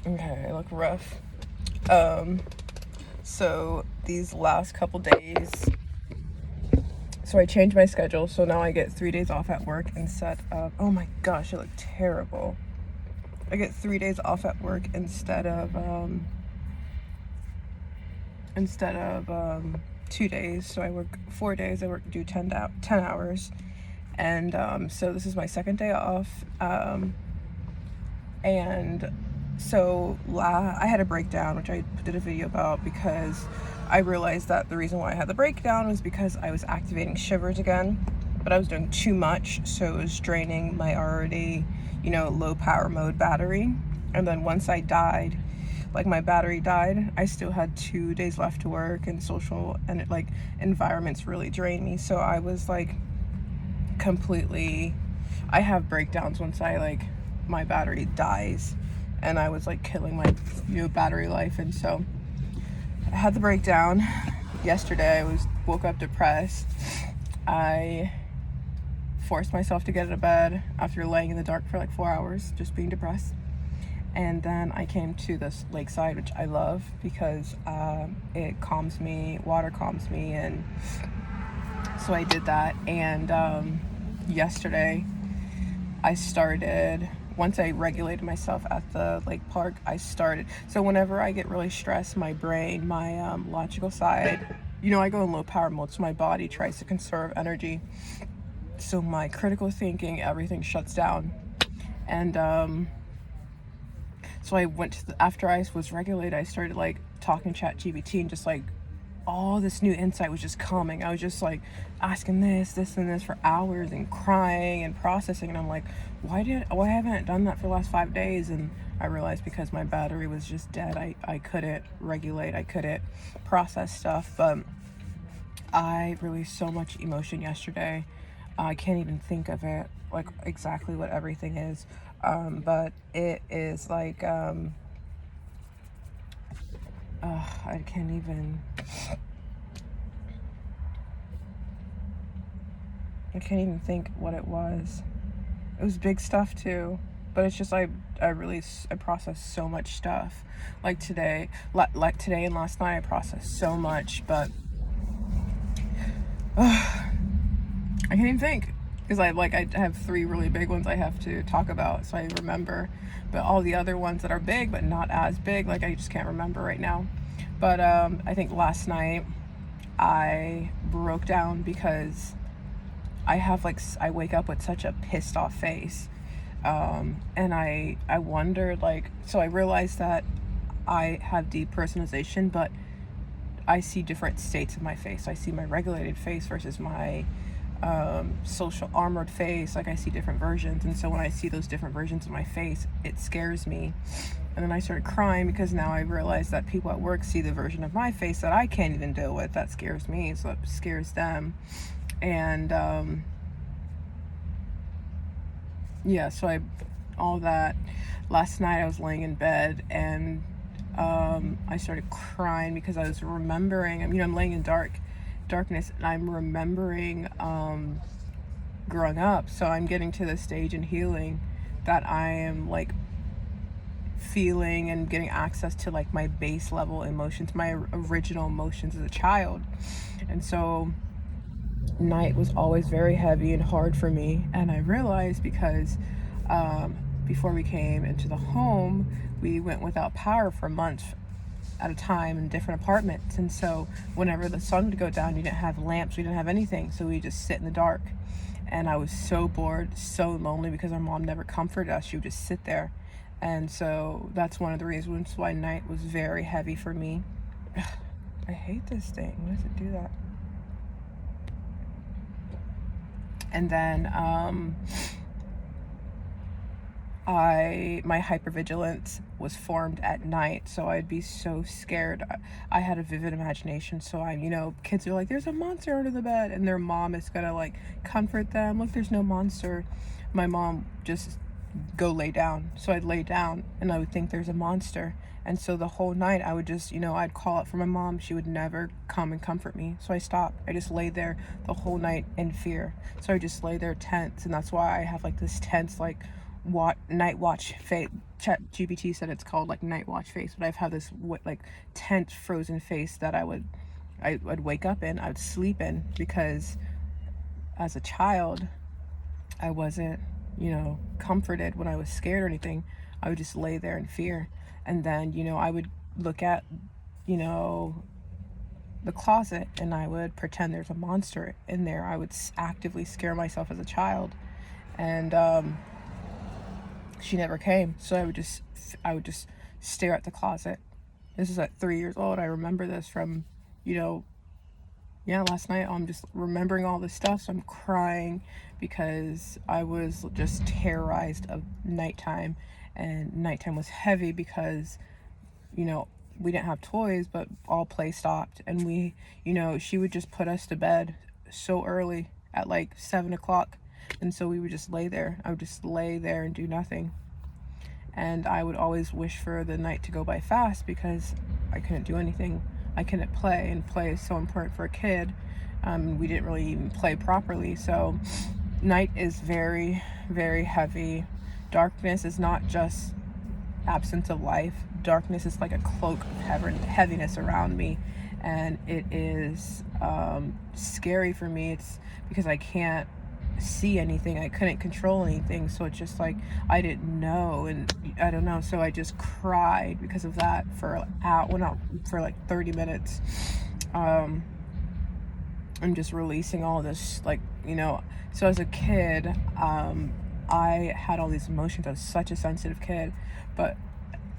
Okay, I look rough. So these last couple days, so I changed my schedule, so now I get 3 days off at work instead of, oh my gosh, I look terrible. I get 3 days off at work instead of 2 days. So I work 4 days. I do 10 hours, and so this is my second day off. And so I had a breakdown, which I did a video about, because I realized that the reason why I had the breakdown was because I was activating shivers again, but I was doing too much, so it was draining my already, low power mode battery. And then once I died, like my battery died, I still had 2 days left to work, and social and like environments really drained me. So I was like completely, I have breakdowns once my battery dies, and I was like killing my battery life. And so I had the breakdown yesterday. I woke up depressed. I forced myself to get out of bed after laying in the dark for like 4 hours, just being depressed. And then I came to this lakeside, which I love because it calms me, water calms me. And so I did that. And yesterday I started, once I regulated myself at the lake park, so whenever I get really stressed, my brain, my logical side, I go in low power mode, so my body tries to conserve energy. So my critical thinking, everything shuts down. And so I went to after I was regulated, I started like talking ChatGPT, and just like all this new insight was just coming. I was just like asking this and this for hours, and crying and processing. And I'm like, why haven't I done that for the last 5 days? And I realized because my battery was just dead. I couldn't regulate. I couldn't process stuff. But I released so much emotion yesterday. I can't even think of it, like exactly what everything is. But it is like, I can't even think what it was. It was big stuff too, but it's just I processed so much stuff. Like today and last night, I processed so much, but I can't even think, because I have 3 really big ones I have to talk about, so I remember. But all the other ones that are big but not as big, like I just can't remember right now. But I think last night I broke down because I wake up with such a pissed off face, and I wondered, so I realized that I have depersonalization, but I see different states of my face. I see my regulated face versus my social armored face. Like I see different versions, and so when I see those different versions of my face, it scares me. And then I started crying because now I realize that people at work see the version of my face that I can't even deal with. That scares me, so it scares them. And so all that. Last night I was laying in bed, and I started crying because I was remembering, I'm laying in darkness, and I'm remembering growing up. So I'm getting to the stage in healing that I am like feeling and getting access to like my base level emotions, my original emotions as a child. And so night was always very heavy and hard for me. And I realized because before we came into the home, we went without power for months at a time in different apartments. And so whenever the sun would go down, you didn't have lamps, we didn't have anything, so we just sit in the dark. And I was so bored, so lonely, because our mom never comforted us. She would just sit there. And so that's one of the reasons why night was very heavy for me. I hate this thing. Why does it do that? And then my hypervigilance was formed at night, so I'd be so scared. I had a vivid imagination, so kids are like, there's a monster under the bed, and their mom is gonna like comfort them. Look, there's no monster. My mom just go lay down. So I'd lay down, and I would think there's a monster. And so the whole night I would just, I'd call out for my mom. She would never come and comfort me. So I stopped. I just lay there the whole night in fear. So I just lay there tense. And that's why I have like this tense, like night watch Chat GPT said it's called like night watch face, but I've had this like tense frozen face that I'd wake up in, I'd sleep in, because as a child I wasn't, comforted when I was scared or anything. I would just lay there in fear. And then, I would look at, the closet, and I would pretend there's a monster in there. I would actively scare myself as a child. And she never came. So I would just stare at the closet. This is at 3 years old. I remember this from, last night. I'm just remembering all this stuff, so I'm crying because I was just terrorized of nighttime, and nighttime was heavy because, we didn't have toys, but all play stopped, and she would just put us to bed so early at like 7 o'clock, and so we would just lay there. I would just lay there and do nothing, and I would always wish for the night to go by fast because I couldn't do anything. I couldn't play, and play is so important for a kid. We didn't really even play properly, so night is very, very heavy. Darkness is not just absence of life. Darkness is like a cloak of heaviness around me, and it is scary for me. It's because I can't see anything, I couldn't control anything, so it's just like I didn't know, and I don't know, so I just cried because of that for like 30 minutes. I'm just releasing all this, like, so as a kid, I had all these emotions. I was such a sensitive kid, but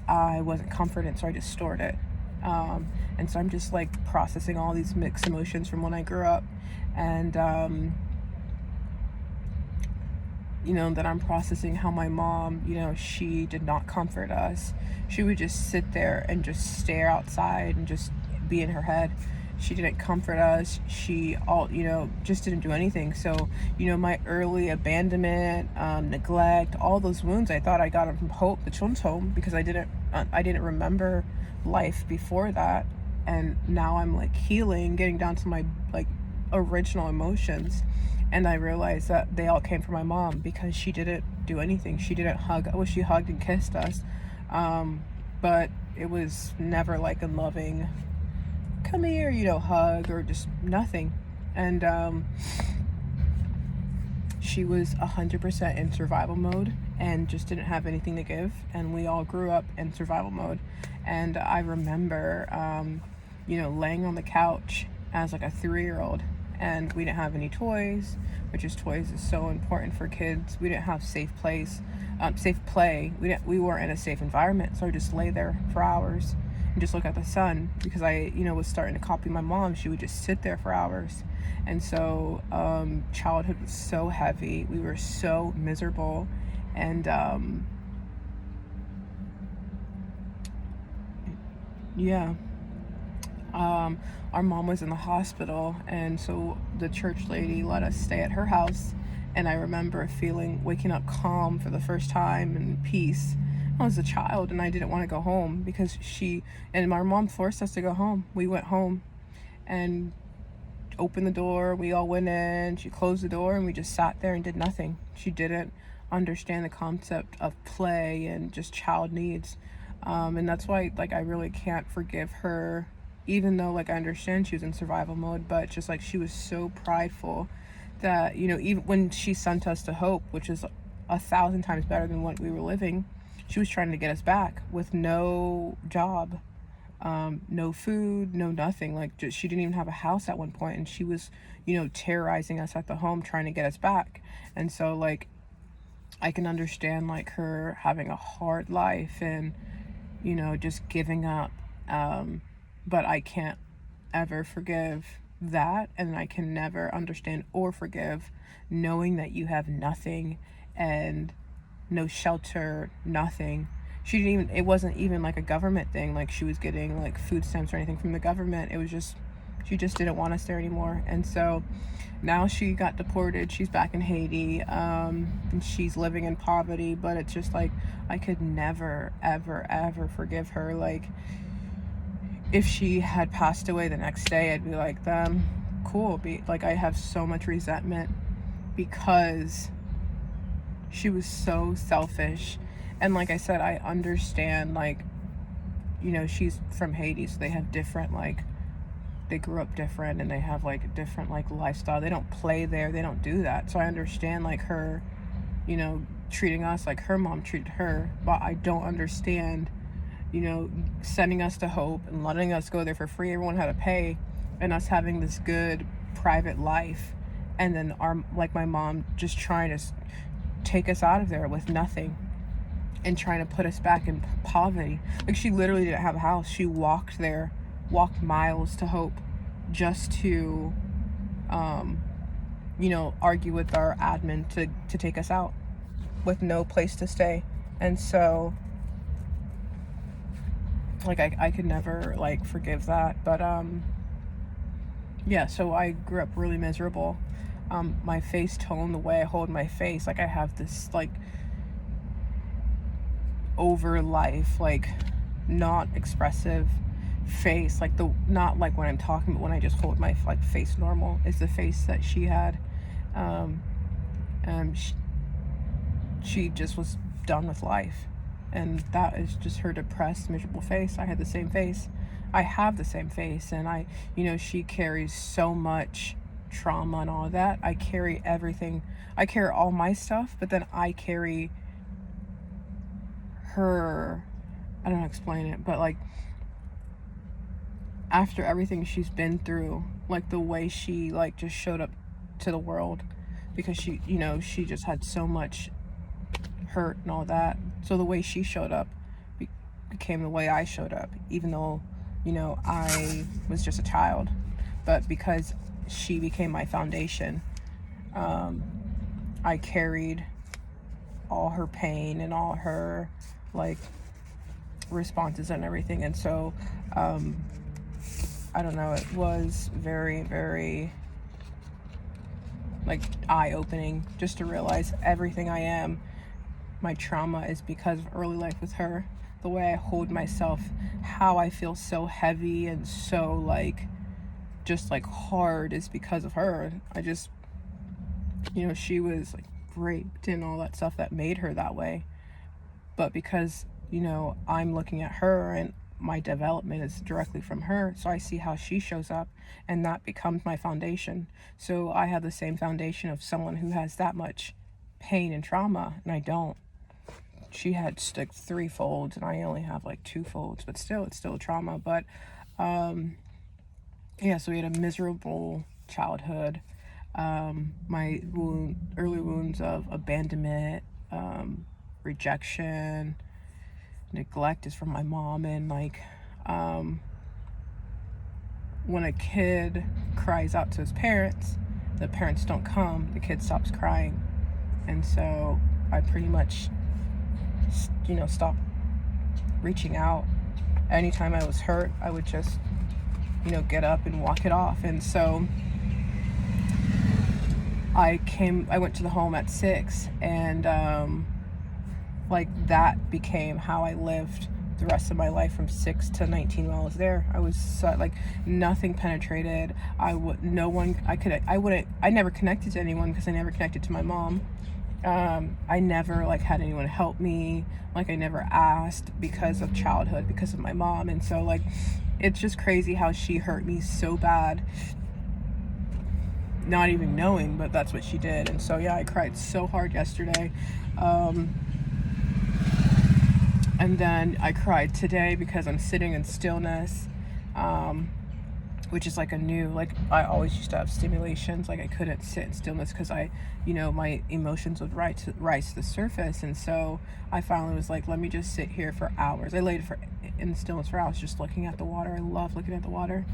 I wasn't comforted, so I just stored it. And so I'm just like processing all these mixed emotions from when I grew up, and that I'm processing how my mom, she did not comfort us. She would just sit there and just stare outside and just be in her head. She didn't comfort us. She just didn't do anything. So, my early abandonment, neglect, all those wounds, I thought I got them from Hope, the children's home, because I didn't remember life before that. And now I'm like healing, getting down to my like original emotions. And I realized that they all came from my mom, because she didn't do anything. She didn't hug. I wish she hugged and kissed us. But it was never like a loving, come here, hug, or just nothing. And she was 100% in survival mode and just didn't have anything to give. And we all grew up in survival mode. And I remember, laying on the couch as like a 3-year-old, and we didn't have any toys, which is so important for kids. We didn't have safe play. We weren't in a safe environment, so I would just lay there for hours and just look at the sun, because I, was starting to copy my mom. She would just sit there for hours. And so childhood was so heavy. We were so miserable. And our mom was in the hospital, and so the church lady let us stay at her house. And I remember waking up calm for the first time, and peace. I was a child, and I didn't want to go home because my mom forced us to go home. We went home and opened the door. We all went in. She closed the door, and we just sat there and did nothing. She didn't understand the concept of play and just child needs. And that's why, like, I really can't forgive her, even though, like, I understand she was in survival mode, but just like she was so prideful that, even when she sent us to Hope, which is 1,000 times better than what we were living, she was trying to get us back with no job, no food, no nothing. Like, she didn't even have a house at one point, and she was, terrorizing us at the home, trying to get us back. And so, like, I can understand, like, her having a hard life and, just giving up. But I can't ever forgive that, and I can never understand or forgive knowing that you have nothing and no shelter, nothing. It wasn't even like a government thing, like she was getting like food stamps or anything from the government. It was just, she just didn't want us there anymore. And so now she got deported. She's back in Haiti, and she's living in poverty. But it's just like, I could never, ever, ever forgive her. Like, if she had passed away the next day, I'd be like, cool. I have so much resentment because she was so selfish And like I said, I understand, like, she's from Haiti, so they have different, like, they grew up different, and they have like a different like lifestyle. They don't play there, they don't do that. So I understand like her, treating us like her mom treated her, but I don't understand, sending us to Hope and letting us go there for free. Everyone had to pay, and us having this good private life, and then my mom just trying to take us out of there with nothing and trying to put us back in poverty. Like, she literally didn't have a house. She walked miles to Hope just to argue with our admin to take us out with no place to stay. And so like I could never like forgive that. But yeah, so I grew up really miserable. My face tone, the way I hold my face, like I have this like over life, like not expressive face, like not like when I'm talking, but when I just hold my like face normal is the face that she had. She just was done with life, and that is just her depressed, miserable face. I have the same face, and she carries so much trauma and all of that. I carry everything. I carry all my stuff, but then I carry her. I don't know how to explain it, but like after everything she's been through, like the way she like just showed up to the world, because she just had so much hurt and all that. So the way she showed up became the way I showed up, even though I was just a child. But because she became my foundation, I carried all her pain and all her like responses and everything. And so I don't know, it was very, very like eye-opening just to realize everything I am, my trauma is because of early life with her. The way I hold myself, how I feel so heavy and so like just like hard is because of her. I just she was like raped and all that stuff that made her that way. But because I'm looking at her and my development is directly from her, so I see how she shows up, and that becomes my foundation. So I have the same foundation of someone who has that much pain and trauma, and I don't. She had like 3 folds and I only have like 2 folds, but still, it's still trauma. But yeah, so we had a miserable childhood. My early wounds of abandonment, rejection, neglect is from my mom. And like when a kid cries out to his parents, the parents don't come, the kid stops crying. And so I pretty much stopped reaching out. Anytime I was hurt, I would just get up and walk it off. And so I went to the home at 6, and like that became how I lived the rest of my life from 6 to 19 while I was there. I was like nothing penetrated. I never connected to anyone because I never connected to my mom. I never like had anyone help me. Like I never asked because of childhood, because of my mom. And so like it's just crazy how she hurt me so bad, not even knowing, but that's what she did. And so yeah, I cried so hard yesterday. And then I cried today because I'm sitting in stillness, which is like I always used to have stimulations. Like I couldn't sit in stillness because my emotions would rise to the surface. And so I finally was like, let me just sit here for hours. I laid in stillness for hours, just looking at the water. I love looking at the water.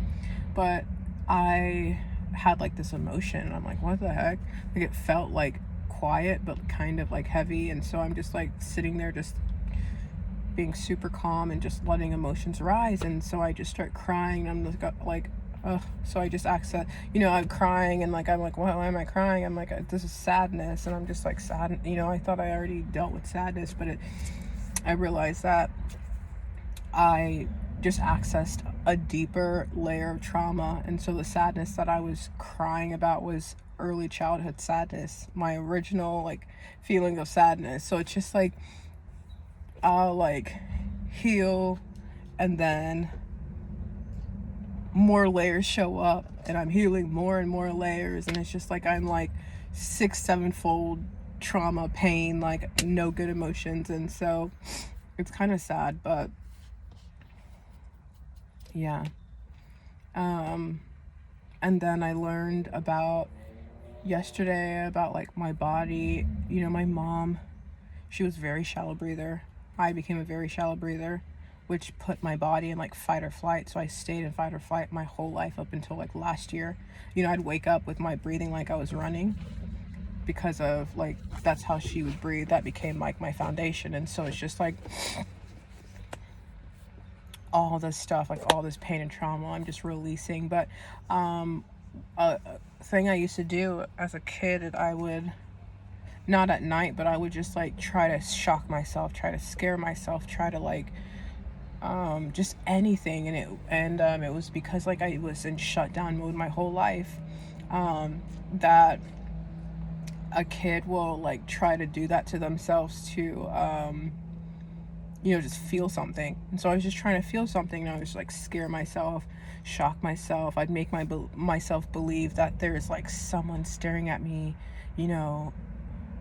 But I had like this emotion, and I'm like, what the heck? Like it felt like quiet, but kind of like heavy. And so I'm just like sitting there, just being super calm and just letting emotions rise. And so I just start crying. I'm just like, ugh. So I just access, I'm crying, and like I'm like, why am I crying? I'm like, this is sadness, and I'm just like sad. I thought I already dealt with sadness, but I realized that I just accessed a deeper layer of trauma. And so the sadness that I was crying about was early childhood sadness, my original like feeling of sadness. So it's just like I'll like heal, and then more layers show up, and I'm healing more and more layers, and it's just like I'm like 6-7 fold trauma, pain, like no good emotions. And so it's kind of sad, but yeah. And then I learned about yesterday about like my body. You know, my mom, she was very shallow breather. I became a very shallow breather, which put my body in like fight or flight. So I stayed in fight or flight my whole life up until like last year. You know, I'd wake up with my breathing like I was running, because of like, that's how she would breathe. That became like my foundation. And so it's just like all this stuff, like all this pain and trauma, I'm just releasing. But a thing I used to do as a kid, I would, not at night, but I would just like try to shock myself, try to scare myself, try to like just anything. And it was because like I was in shutdown mode my whole life, that a kid will like try to do that to themselves to you know, just feel something. And so I was just trying to feel something, and I was like scare myself, shock myself. I'd make myself believe that there's like someone staring at me, you know,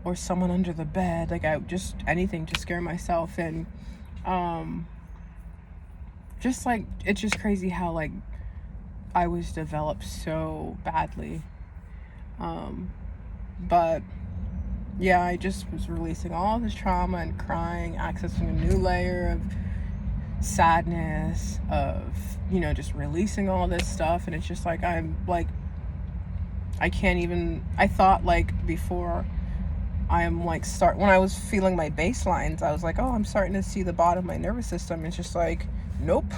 or someone under the bed. Like I just anything to scare myself. And just like, it's just crazy how like I was developed so badly. But yeah, I just was releasing all this trauma and crying, accessing a new layer of sadness, of, you know, just releasing all this stuff. And it's just like, I'm like, I can't even, I thought like before, I'm like when I was feeling my baselines, I was like, oh, I'm starting to see the bottom of my nervous system. It's just like, nope.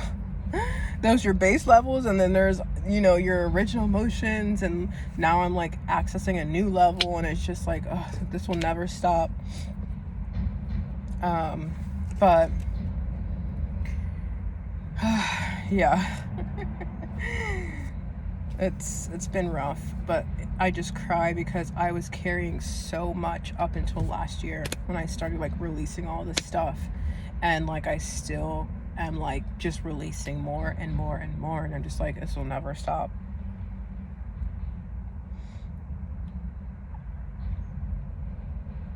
Those are your base levels, and then there's, you know, your original emotions, and now I'm like accessing a new level, and it's just like, oh, this will never stop. But yeah. It's been rough, but I just cry because I was carrying so much up until last year when I started like releasing all this stuff, and like I still am like just releasing more and more and more, and I'm just like, this will never stop.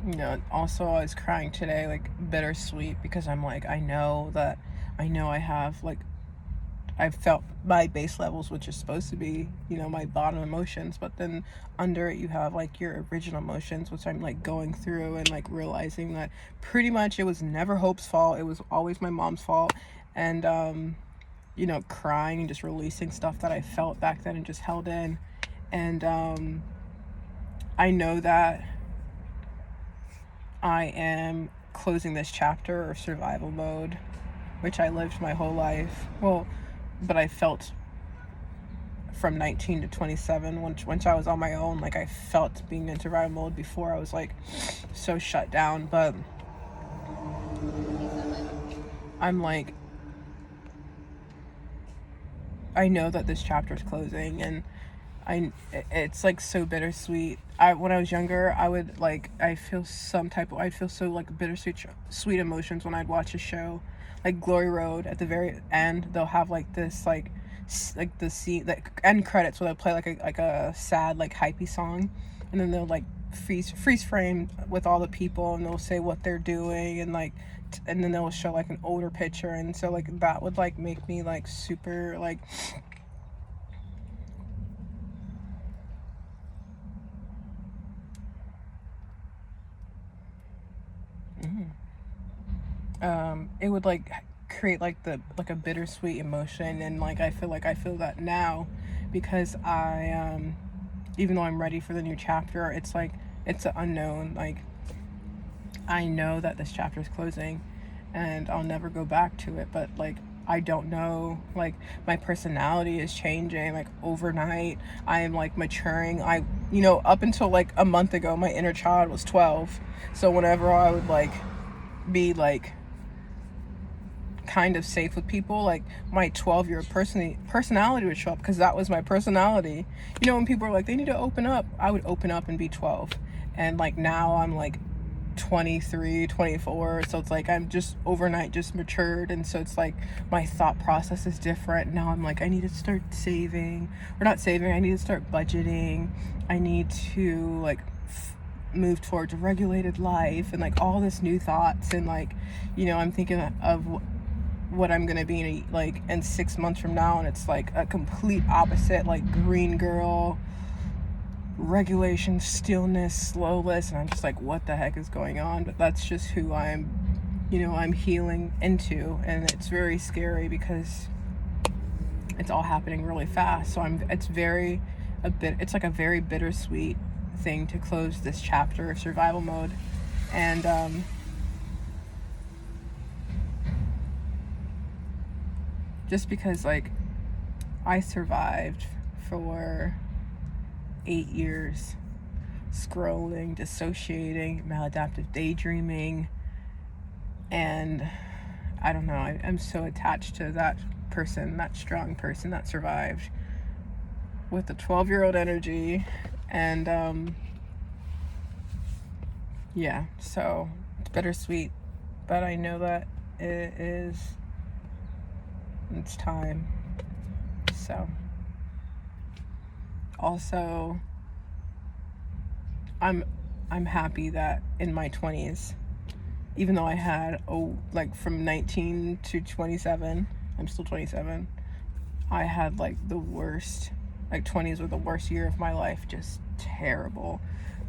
You know, also I was crying today, like bittersweet, because I'm like, I know I have like, I felt my base levels, which is supposed to be, you know, my bottom emotions, but then under it you have like your original emotions, which I'm like going through, and like realizing that pretty much it was never Hope's fault, it was always my mom's fault. And you know, crying and just releasing stuff that I felt back then and just held in. And I know that I am closing this chapter of survival mode, which I lived my whole life. Well, but I felt from 19 to 27, once I was on my own, like I felt being in survival mode. Before I was like so shut down. But I'm like, I know that this chapter is closing, and it's like so bittersweet. When I was younger, I'd feel so like bittersweet sweet emotions when I'd watch a show like Glory Road. At the very end, they'll have like this like the scene, like end credits, where they'll play like a sad like hypey song, and then they'll like freeze frame with all the people, and they'll say what they're doing, and like and then they'll show like an older picture. And so like that would like make me like super like it would like create like a bittersweet emotion. And like I feel that now, because I even though I'm ready for the new chapter, it's like it's an unknown. Like I know that this chapter is closing and I'll never go back to it, but like I don't know, like my personality is changing like overnight. I am like maturing. You know, up until like a month ago, my inner child was 12. So whenever I would like be like kind of safe with people, like my 12-year personality would show up, because that was my personality. You know, when people are like, they need to open up, I would open up and be 12. And like now I'm like 23, 24. So it's like I'm just overnight just matured, and so it's like my thought process is different. Now I'm like, I need to start saving, or not saving, I need to start budgeting. I need to like move towards a regulated life, and like all this new thoughts, and like, you know, I'm thinking of what I'm gonna be in 6 months from now, and it's like a complete opposite, like green girl, regulation, stillness, slowness, and I'm just like, what the heck is going on? But that's just who I'm healing into, and it's very scary because it's all happening really fast. So it's like a very bittersweet thing to close this chapter of survival mode. And just because like I survived for 8 years scrolling, dissociating, maladaptive daydreaming, and I don't know, I'm so attached to that person, that strong person that survived with the 12-year-old energy. And yeah, so it's bittersweet, but I know that it's time. So also I'm happy that in my 20s, even though I had like from 19 to 27, I'm still 27, I had like the worst, like 20s were the worst year of my life, just terrible.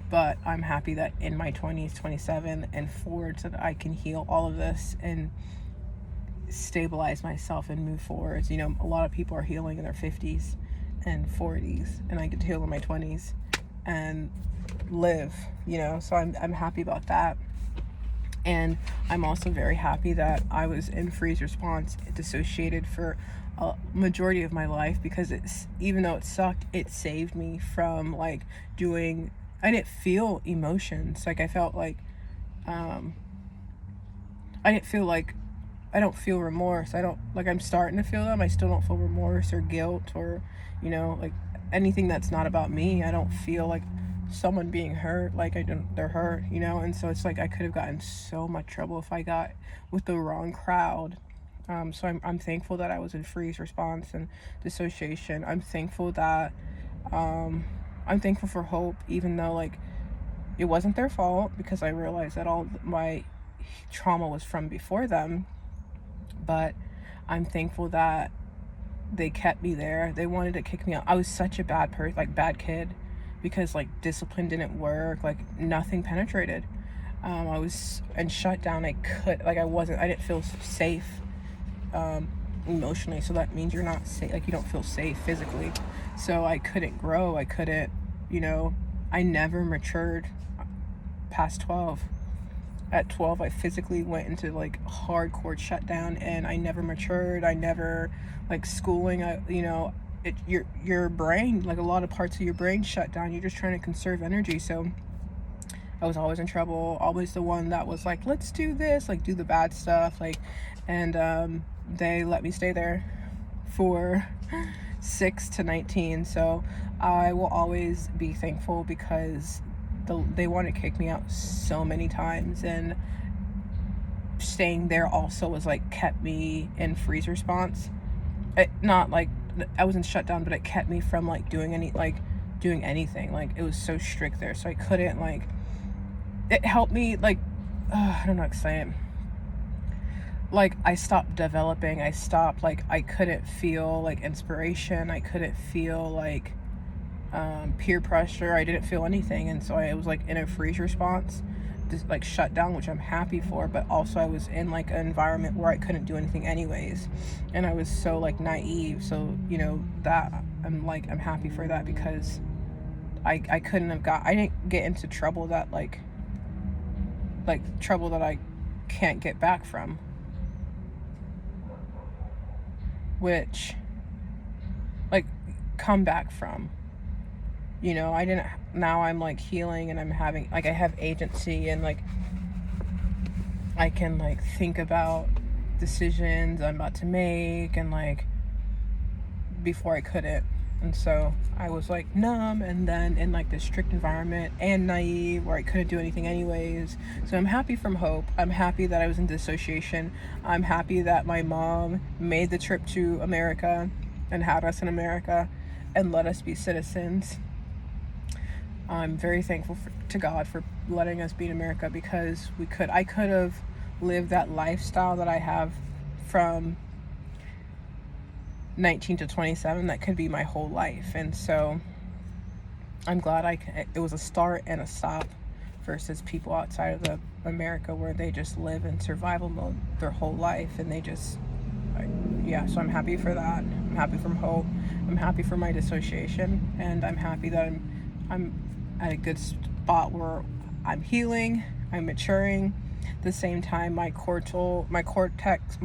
But I'm happy that in my 20s, 27 and forward, so that I can heal all of this and stabilize myself and move forwards. You know, a lot of people are healing in their 50s and 40s, and I get to heal in my 20s and live, you know, so I'm happy about that. And I'm also very happy that I was in freeze response, dissociated for a majority of my life, because even though it sucked, it saved me from like I didn't feel emotions. Like I felt like I didn't feel like, I don't feel remorse. I'm starting to feel them. I still don't feel remorse or guilt or, you know, like anything that's not about me. I don't feel like someone being hurt, like they're hurt, you know. And so it's like I could have gotten so much trouble if I got with the wrong crowd. So I'm thankful that I was in freeze response and dissociation. I'm thankful that I'm thankful for hope, even though like it wasn't their fault, because I realized that all my trauma was from before them. But I'm thankful that they kept me there. They wanted to kick me out. I was such a bad bad kid, because like discipline didn't work, like nothing penetrated. I was and shut down. I didn't feel safe emotionally. So that means you're not safe, like you don't feel safe physically. So I couldn't grow. I couldn't, you know, I never matured past 12. At 12, I physically went into like hardcore shutdown, and I never matured. I never, like schooling, your brain, like a lot of parts of your brain shut down. You're just trying to conserve energy. So I was always in trouble, always the one that was like, let's do this, like do the bad stuff, like, and they let me stay there for 6 to 19. So I will always be thankful, because they want to kick me out so many times, and staying there also was like kept me in freeze response. Not like I wasn't shut down, but it kept me from like doing anything. Like it was so strict there, so I couldn't like. It helped me like I don't know how to say it. Like I stopped developing. I couldn't feel like inspiration. I couldn't feel like peer pressure. I didn't feel anything, and so I was like in a freeze response, just like shut down, which I'm happy for. But also I was in like an environment where I couldn't do anything anyways, and I was so like naive. So you know that I'm happy for that, because I didn't get into trouble that like trouble that I can't get back from, which like come back from. You know, now I'm like healing, and I'm having like I have agency, and like I can like think about decisions I'm about to make, and like before I couldn't. And so I was like numb, and then in like this strict environment and naive where I couldn't do anything anyways. So I'm happy from hope. I'm happy that I was in dissociation. I'm happy that my mom made the trip to America and had us in America and let us be citizens. I'm very thankful to God for letting us be in America, because I could have lived that lifestyle that I have from 19 to 27. That could be my whole life. And so I'm glad it was a start and a stop, versus people outside of America where they just live in survival mode their whole life, and so I'm happy for that. I'm happy from hope. I'm happy for my dissociation, and I'm happy that I'm at a good spot where I'm healing, I'm maturing. At the same time, my chordal vortex,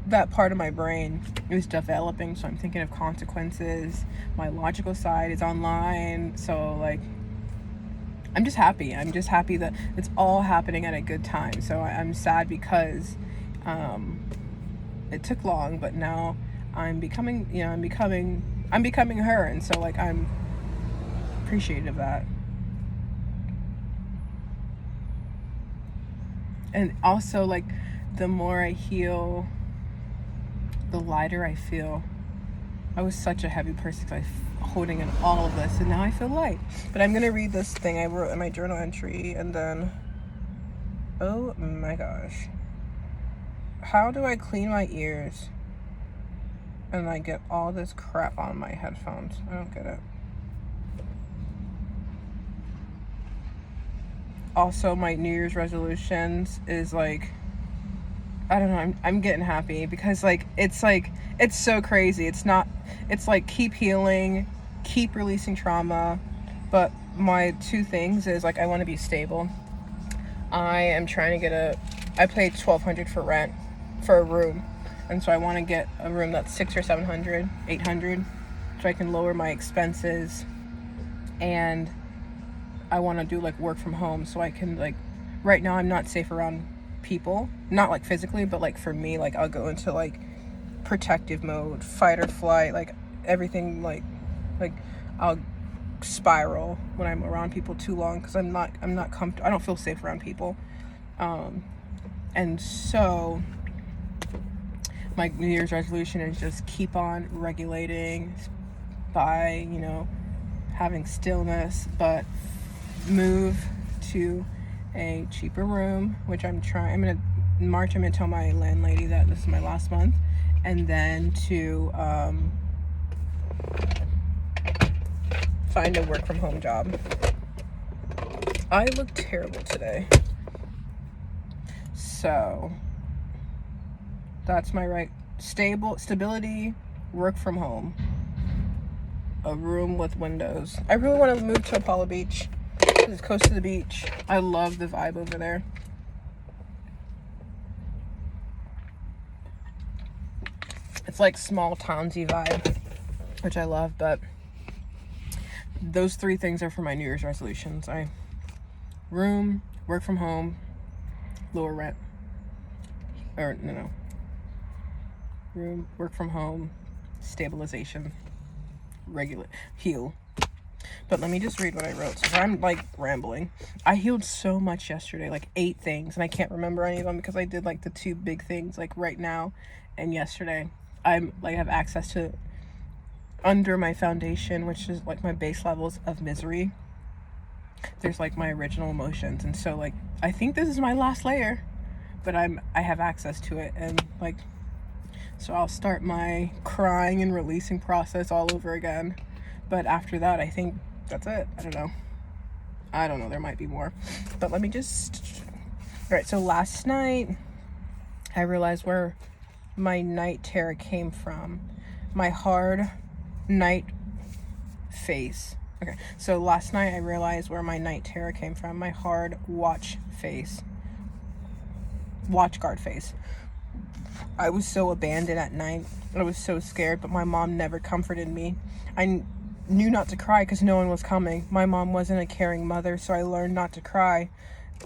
that part of my brain is developing, so I'm thinking of consequences. My logical side is online, so like I'm just happy that it's all happening at a good time. So I'm sad because it took long, but now I'm becoming her, and so like I'm appreciative of that. And also, like, the more I heal, the lighter I feel. I was such a heavy person because I was holding in all of this, and now I feel light. But I'm gonna read this thing I wrote in my journal entry, and then, oh my gosh, how do I clean my ears and I get all this crap on my headphones? I don't get it. Also, my New Year's resolutions is like, I don't know, I'm getting happy, because like it's so crazy. It's like keep healing, keep releasing trauma, but my two things is like I want to be stable. I am trying to I paid $1,200 for rent for a room, and so I want to get a room that's $600 or $700, $800, so I can lower my expenses. And I want to do like work from home, so I can, like, right now I'm not safe around people, not like physically, but like for me, like I'll go into like protective mode, fight or flight, like everything, like I'll spiral when I'm around people too long, because I'm not comfortable. I don't feel safe around people. And so my New Year's resolution is just keep on regulating by, having stillness, but move to a cheaper room, which in March I'm gonna tell my landlady that this is my last month, and then to find a work from home job. I look terrible today. So that's my stability, work from home, a room with windows. I really want to move to Apollo Beach. It's close to the beach. I love the vibe over there. It's like small townsy vibe, which I love. But those three things are for my New Year's resolutions. Room, work from home, lower rent. Or no. Room, work from home, stabilization, heal. But let me just read what I wrote. So I'm like rambling. I healed so much yesterday, like 8 things, and I can't remember any of them because I did like the 2 big things like right now and yesterday. I'm like have access to under my foundation, which is like my base levels of misery. There's like my original emotions, and so like I think this is my last layer, but I have access to it, and like so I'll start my crying and releasing process all over again. But after that, I think that's it. I don't know. There might be more. But let me just... All right, so last night, I realized where my night terror came from. My hard night face. Okay, so last night I realized where my night terror came from. My hard watch guard face. I was so abandoned at night. I was so scared, but my mom never comforted me. I knew not to cry because no one was coming. My mom wasn't a caring mother, so I learned not to cry.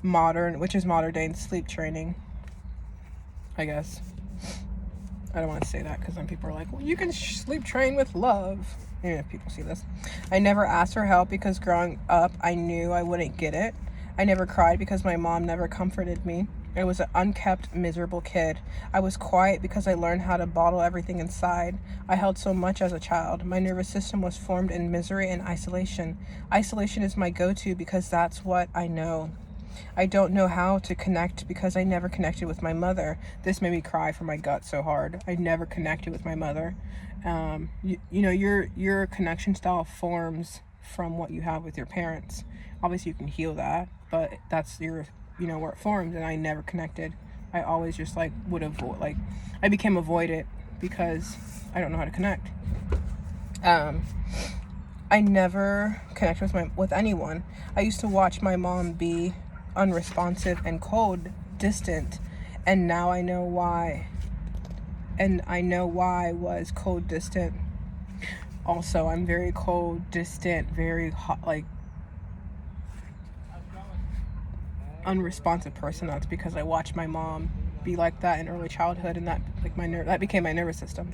which is modern day sleep training, I guess. I don't want to say that because some people are like, well, you can sleep train with love. Even if people see this. I never asked for help because growing up, I knew I wouldn't get it. I never cried because my mom never comforted me. I was an unkept, miserable kid. I was quiet because I learned how to bottle everything inside. I held so much as a child. My nervous system was formed in misery and isolation. Isolation is my go-to because that's what I know. I don't know how to connect because I never connected with my mother. This made me cry from my gut so hard. I never connected with my mother. You know, your connection style forms from what you have with your parents. Obviously, you can heal that, but that's your, you know, where it forms. And I never connected. I always just like would avoid, like I became avoidant because I don't know how to connect. I never connected with anyone. I used to watch my mom be unresponsive and cold, distant, and now I know why. And I know why was cold, distant. Also, I'm very cold, distant, very hot, like unresponsive person. That's because I watched my mom be like that in early childhood, and that like that became my nervous system.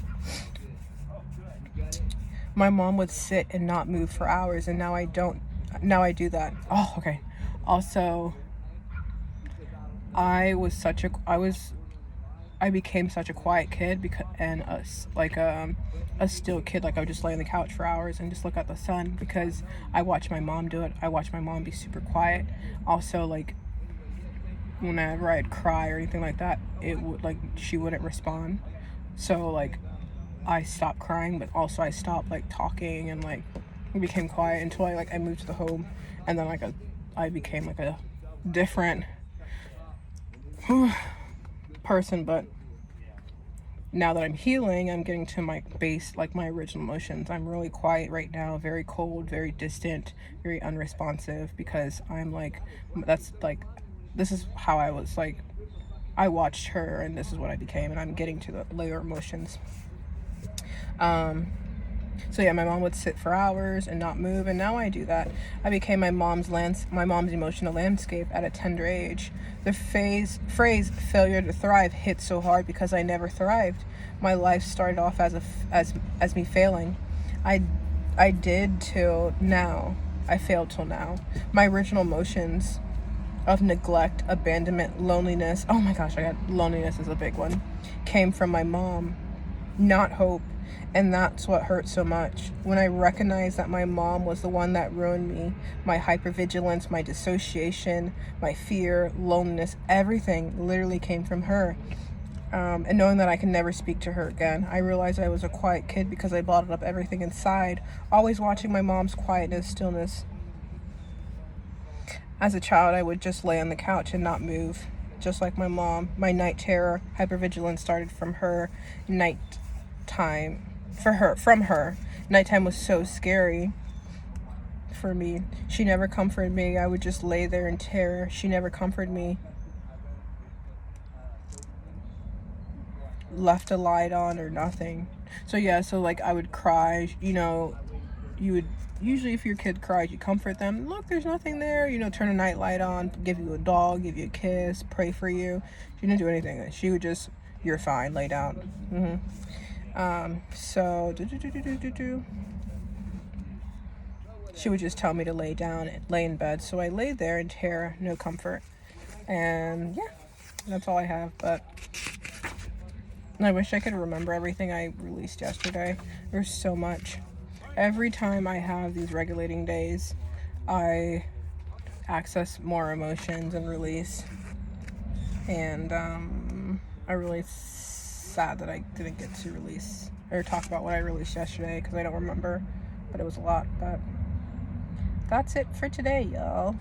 My mom would sit and not move for hours, and now I don't. Now I do that. Oh, okay. Also, I became such a quiet kid and a still kid. Like I would just lay on the couch for hours and just look at the sun because I watched my mom do it. I watched my mom be super quiet. Also, like whenever I'd cry or anything like that, it would like she wouldn't respond. So like I stopped crying, but also I stopped like talking and like became quiet until I moved to the home, and then I became like a different person. But now that I'm healing, I'm getting to my base, like my original emotions. I'm really quiet right now, very cold, very distant, very unresponsive, because I'm like, this is how I was. Like I watched her and this is what I became, and I'm getting to the layer emotions. So yeah, my mom would sit for hours and not move, and now I do that. I became my mom's emotional landscape at a tender age. The phrase failure to thrive hit so hard because I never thrived. My life started off as me failing. I did till now. I failed till now. My original emotions of neglect, abandonment, loneliness. Oh my gosh, loneliness is a big one. Came from my mom, not hope. And that's what hurt so much. When I recognized that my mom was the one that ruined me, my hypervigilance, my dissociation, my fear, loneliness, everything literally came from her. And knowing that I can never speak to her again, I realized I was a quiet kid because I bottled up everything inside, always watching my mom's quietness, stillness. As a child, I would just lay on the couch and not move, just like my mom. My night terror, hypervigilance started from her. From her. Nighttime was so scary for me. She never comforted me. I would just lay there in terror. She never comforted me. Left a light on or nothing. So yeah, so like I would cry, you know, you would usually, if your kid cries, you comfort them. Look, there's nothing there. You know, turn a night light on, give you a dog, give you a kiss, pray for you. She didn't do anything. She would just, you're fine, lay down. So she would just tell me to lay down, lay in bed. So I laid there in terror, no comfort. And yeah, that's all I have. But I wish I could remember everything I released yesterday. There's so much. Every time I have these regulating days, I access more emotions and release. And I'm really sad that I didn't get to release or talk about what I released yesterday because I don't remember, but it was a lot. But that's it for today, y'all.